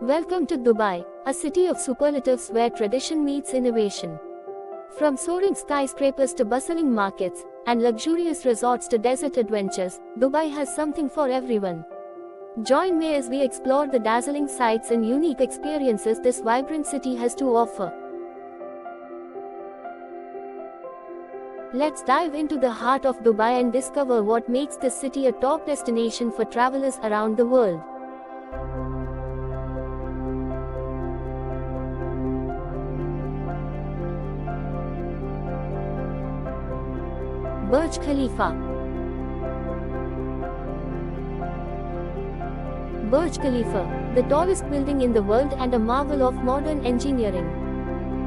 Welcome to Dubai, a city of superlatives where tradition meets innovation. From soaring skyscrapers to bustling markets, and luxurious resorts to desert adventures, Dubai has something for everyone. Join me as we explore the dazzling sights and unique experiences this vibrant city has to offer. Let's dive into the heart of Dubai and discover what makes this city a top destination for travelers around the world. Burj Khalifa. Burj Khalifa, the tallest building in the world and a marvel of modern engineering.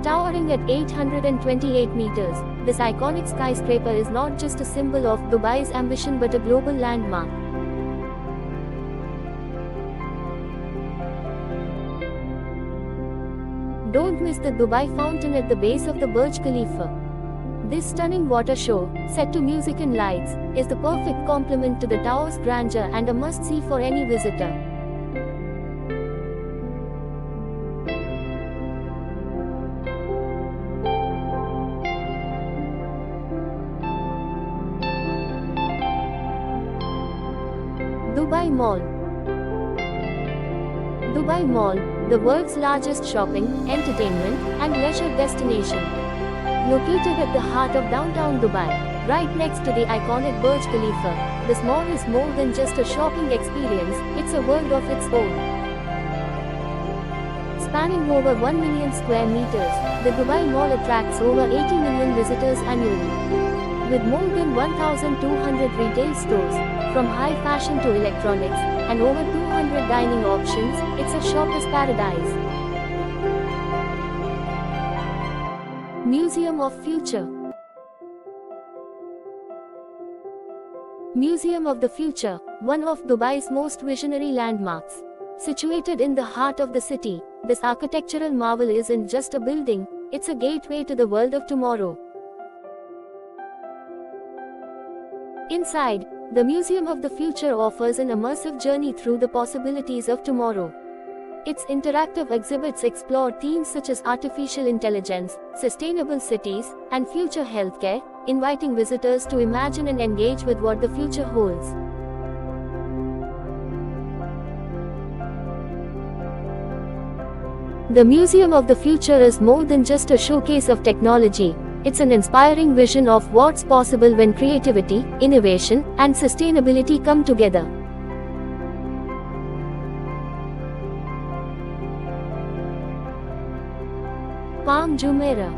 Towering at 828 meters, this iconic skyscraper is not just a symbol of Dubai's ambition but a global landmark. Don't miss the Dubai Fountain at the base of the Burj Khalifa. This stunning water show, set to music and lights, is the perfect complement to the tower's grandeur and a must-see for any visitor. Dubai Mall. Dubai Mall, the world's largest shopping, entertainment, and leisure destination. Located at the heart of downtown Dubai, right next to the iconic Burj Khalifa, this mall is more than just a shopping experience, it's a world of its own. Spanning over 1 million square meters, the Dubai Mall attracts over 80 million visitors annually. With more than 1,200 retail stores, from high fashion to electronics, and over 200 dining options, it's a shopper's paradise. Museum of Future. Museum of the Future, one of Dubai's most visionary landmarks. Situated in the heart of the city, this architectural marvel isn't just a building, it's a gateway to the world of tomorrow. Inside, the Museum of the Future offers an immersive journey through the possibilities of tomorrow. Its interactive exhibits explore themes such as artificial intelligence, sustainable cities, and future healthcare, inviting visitors to imagine and engage with what the future holds. The Museum of the Future is more than just a showcase of technology, it's an inspiring vision of what's possible when creativity, innovation, and sustainability come together. Palm Jumeirah.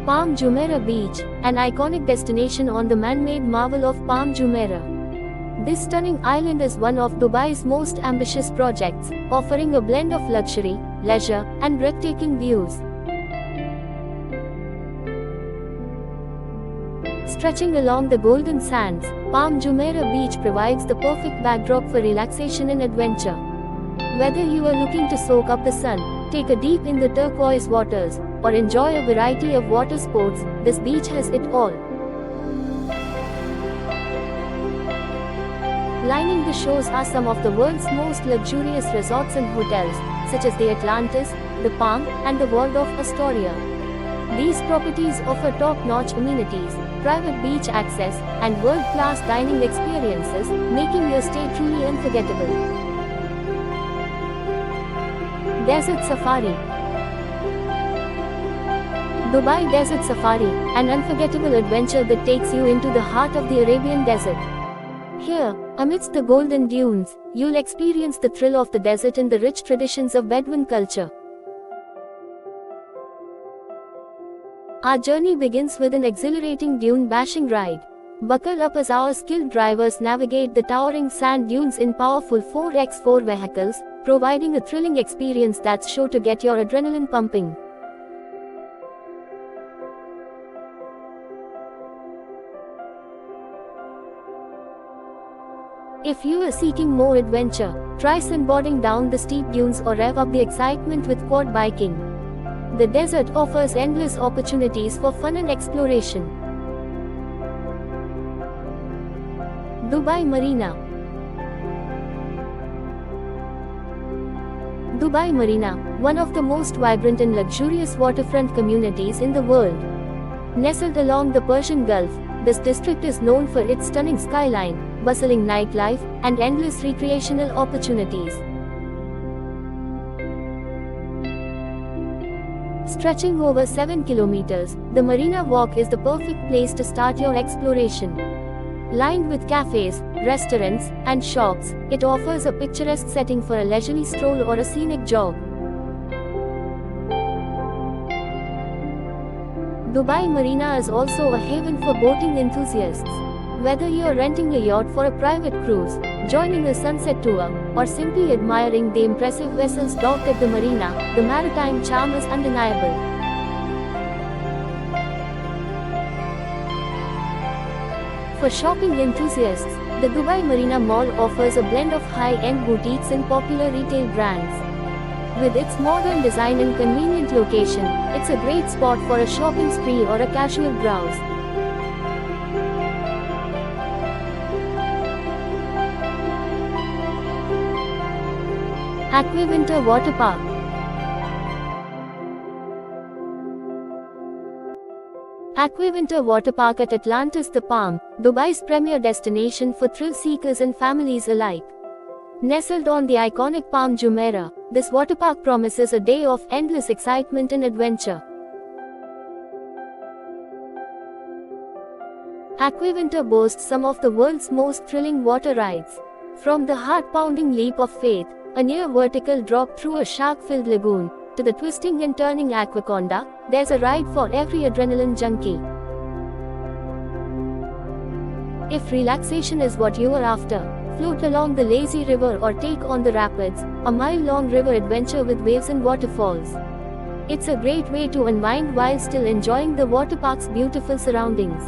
Palm Jumeirah Beach, an iconic destination on the man-made marvel of Palm Jumeirah. This stunning island is one of Dubai's most ambitious projects, offering a blend of luxury, leisure, and breathtaking views. Stretching along the golden sands, Palm Jumeirah Beach provides the perfect backdrop for relaxation and adventure. Whether you are looking to soak up the sun, take a dip in the turquoise waters, or enjoy a variety of water sports, this beach has it all. Lining the shores are some of the world's most luxurious resorts and hotels, such as the Atlantis, the Palm, and the Waldorf Astoria. These properties offer top-notch amenities, private beach access, and world-class dining experiences, making your stay truly unforgettable. Desert Safari. Dubai Desert Safari, an unforgettable adventure that takes you into the heart of the Arabian desert. Here, amidst the golden dunes, you'll experience the thrill of the desert and the rich traditions of Bedouin culture. Our journey begins with an exhilarating dune-bashing ride. Buckle up as our skilled drivers navigate the towering sand dunes in powerful 4x4 vehicles, providing a thrilling experience that's sure to get your adrenaline pumping. If you are seeking more adventure, try sandboarding down the steep dunes or rev up the excitement with quad biking. The desert offers endless opportunities for fun and exploration. Dubai Marina. Dubai Marina, one of the most vibrant and luxurious waterfront communities in the world. Nestled along the Persian Gulf, this district is known for its stunning skyline, bustling nightlife, and endless recreational opportunities. Stretching over 7 kilometers, the Marina Walk is the perfect place to start your exploration. Lined with cafes, restaurants, and shops, it offers a picturesque setting for a leisurely stroll or a scenic jog. Dubai Marina is also a haven for boating enthusiasts. Whether you're renting a yacht for a private cruise, joining a sunset tour, or simply admiring the impressive vessels docked at the marina, the maritime charm is undeniable. For shopping enthusiasts, the Dubai Marina Mall offers a blend of high-end boutiques and popular retail brands. With its modern design and convenient location, it's a great spot for a shopping spree or a casual browse. Aquawinter Water Park. Aquawinter Water Park at Atlantis The Palm, Dubai's premier destination for thrill seekers and families alike. Nestled on the iconic Palm Jumeirah, this water park promises a day of endless excitement and adventure. Aquawinter boasts some of the world's most thrilling water rides. From the heart-pounding leap of faith, a near-vertical drop through a shark-filled lagoon, to the twisting and turning Aquaconda, there's a ride for every adrenaline junkie. If relaxation is what you are after, float along the lazy river or take on the rapids, a mile-long river adventure with waves and waterfalls. It's a great way to unwind while still enjoying the water park's beautiful surroundings.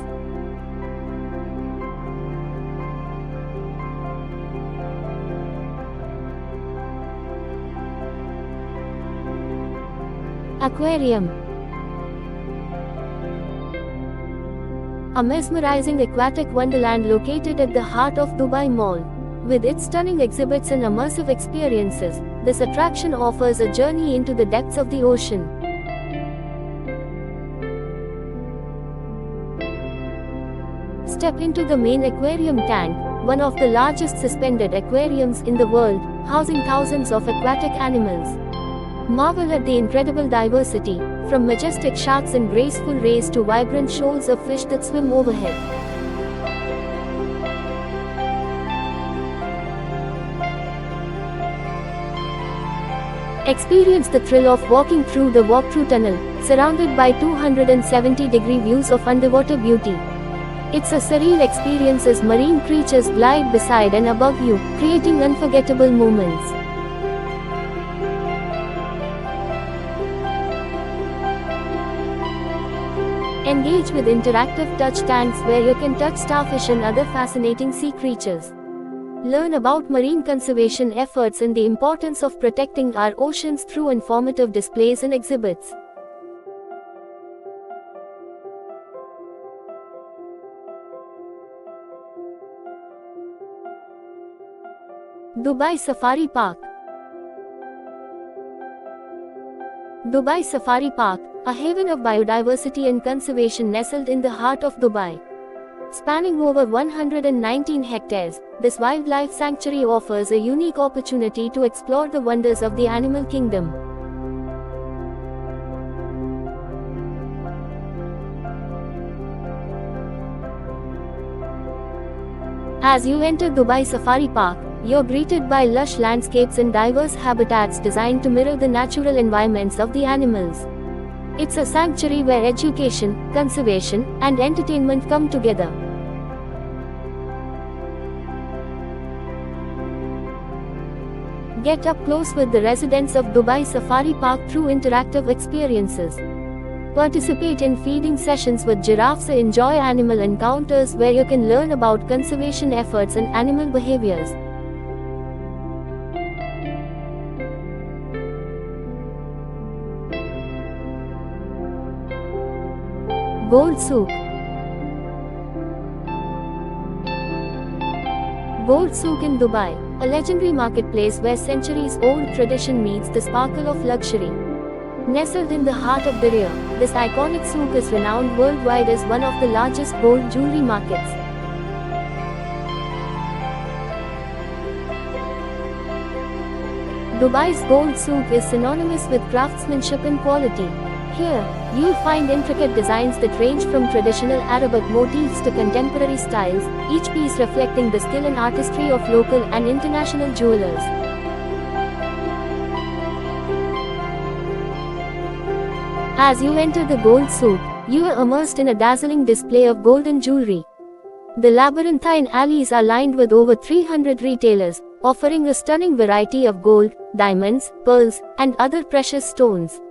Aquarium. A mesmerizing aquatic wonderland located at the heart of Dubai Mall. With its stunning exhibits and immersive experiences, this attraction offers a journey into the depths of the ocean. Step into the main aquarium tank, one of the largest suspended aquariums in the world, housing thousands of aquatic animals. Marvel at the incredible diversity, from majestic sharks and graceful rays to vibrant shoals of fish that swim overhead. Experience the thrill of walking through the walk-through tunnel, surrounded by 270-degree views of underwater beauty. It's a surreal experience as marine creatures glide beside and above you, creating unforgettable moments. Engage with interactive touch tanks where you can touch starfish and other fascinating sea creatures. Learn about marine conservation efforts and the importance of protecting our oceans through informative displays and exhibits. Dubai Safari Park. Dubai Safari Park, a haven of biodiversity and conservation nestled in the heart of Dubai. Spanning over 119 hectares, this wildlife sanctuary offers a unique opportunity to explore the wonders of the animal kingdom. As you enter Dubai Safari Park, you're greeted by lush landscapes and diverse habitats designed to mirror the natural environments of the animals. It's a sanctuary where education, conservation, and entertainment come together. Get up close with the residents of Dubai Safari Park through interactive experiences. Participate in feeding sessions with giraffes or enjoy animal encounters where you can learn about conservation efforts and animal behaviors. Gold Souk. Gold Souk in Dubai, a legendary marketplace where centuries-old tradition meets the sparkle of luxury. Nestled in the heart of Diriyah, this iconic souk is renowned worldwide as one of the largest gold jewelry markets. Dubai's Gold Souk is synonymous with craftsmanship and quality. Here, you'll find intricate designs that range from traditional Arabic motifs to contemporary styles, each piece reflecting the skill and artistry of local and international jewelers. As you enter the Gold Souk, you are immersed in a dazzling display of golden jewelry. The labyrinthine alleys are lined with over 300 retailers, offering a stunning variety of gold, diamonds, pearls, and other precious stones.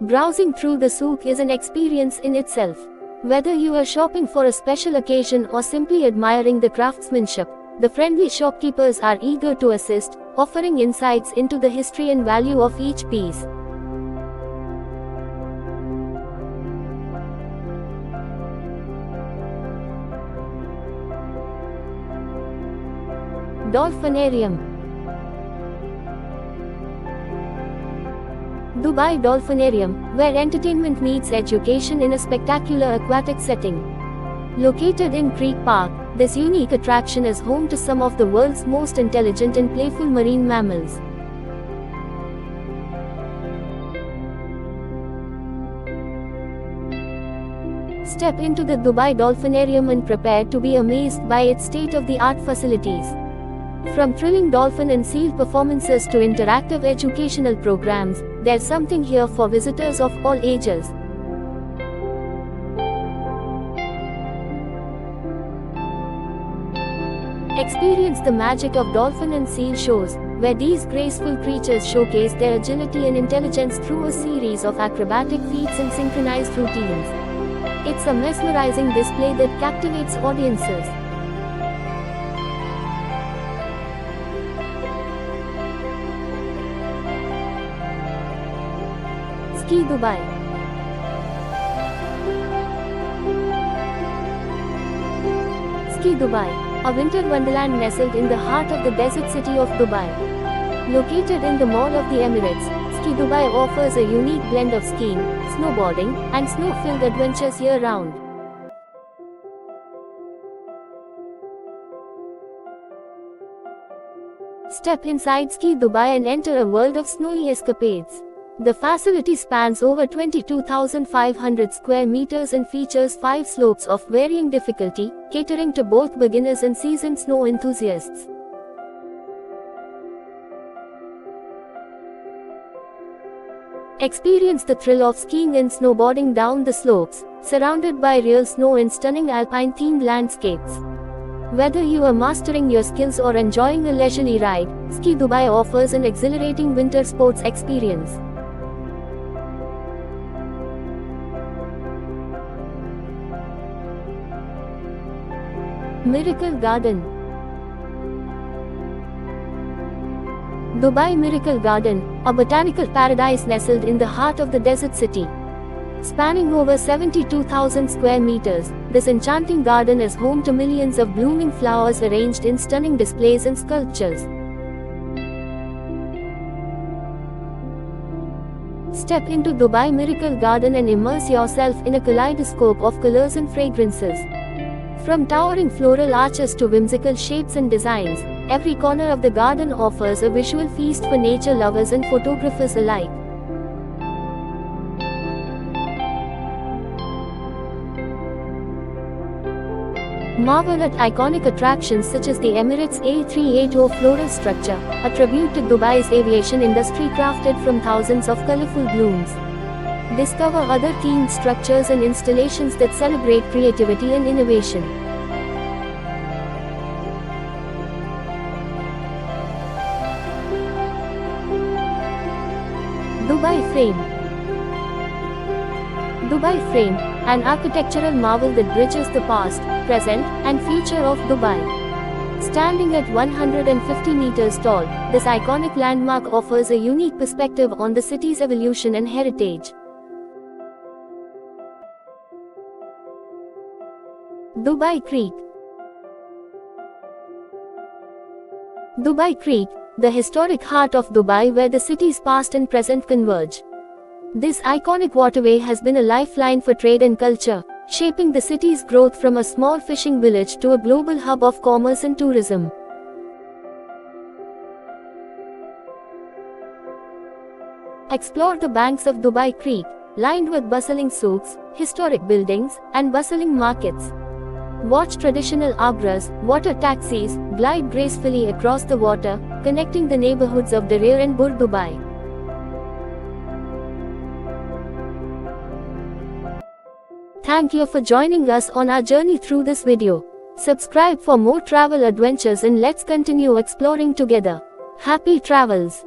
Browsing through the souk is an experience in itself. Whether you are shopping for a special occasion or simply admiring the craftsmanship, the friendly shopkeepers are eager to assist, offering insights into the history and value of each piece. Dolphinarium. Dubai Dolphinarium, where entertainment meets education in a spectacular aquatic setting. Located in Creek Park, this unique attraction is home to some of the world's most intelligent and playful marine mammals. Step into the Dubai Dolphinarium and prepare to be amazed by its state-of-the-art facilities. From thrilling dolphin and seal performances to interactive educational programs, there's something here for visitors of all ages. Experience the magic of dolphin and seal shows, where these graceful creatures showcase their agility and intelligence through a series of acrobatic feats and synchronized routines. It's a mesmerizing display that captivates audiences. Ski Dubai. Ski Dubai, a winter wonderland nestled in the heart of the desert city of Dubai. Located in the Mall of the Emirates, Ski Dubai offers a unique blend of skiing, snowboarding, and snow-filled adventures year-round. Step inside Ski Dubai and enter a world of snowy escapades. The facility spans over 22,500 square meters and features 5 slopes of varying difficulty, catering to both beginners and seasoned snow enthusiasts. Experience the thrill of skiing and snowboarding down the slopes, surrounded by real snow and stunning alpine-themed landscapes. Whether you are mastering your skills or enjoying a leisurely ride, Ski Dubai offers an exhilarating winter sports experience. Miracle Garden. Dubai Miracle Garden, a botanical paradise nestled in the heart of the desert city. Spanning over 72,000 square meters, this enchanting garden is home to millions of blooming flowers arranged in stunning displays and sculptures. Step into Dubai Miracle Garden and immerse yourself in a kaleidoscope of colors and fragrances. From towering floral arches to whimsical shapes and designs, every corner of the garden offers a visual feast for nature lovers and photographers alike. Marvel at iconic attractions such as the Emirates A380 floral structure, a tribute to Dubai's aviation industry crafted from thousands of colorful blooms. Discover other themed structures and installations that celebrate creativity and innovation. Dubai Frame. Dubai Frame, an architectural marvel that bridges the past, present, and future of Dubai. Standing at 150 meters tall, this iconic landmark offers a unique perspective on the city's evolution and heritage. Dubai Creek. Dubai Creek, the historic heart of Dubai where the city's past and present converge. This iconic waterway has been a lifeline for trade and culture, shaping the city's growth from a small fishing village to a global hub of commerce and tourism. Explore the banks of Dubai Creek, lined with bustling souks, historic buildings, and bustling markets. Watch traditional abras, water taxis, glide gracefully across the water, connecting the neighborhoods of Darir and Bur Dubai. Thank you for joining us on our journey through this video. Subscribe for more travel adventures and let's continue exploring together. Happy travels!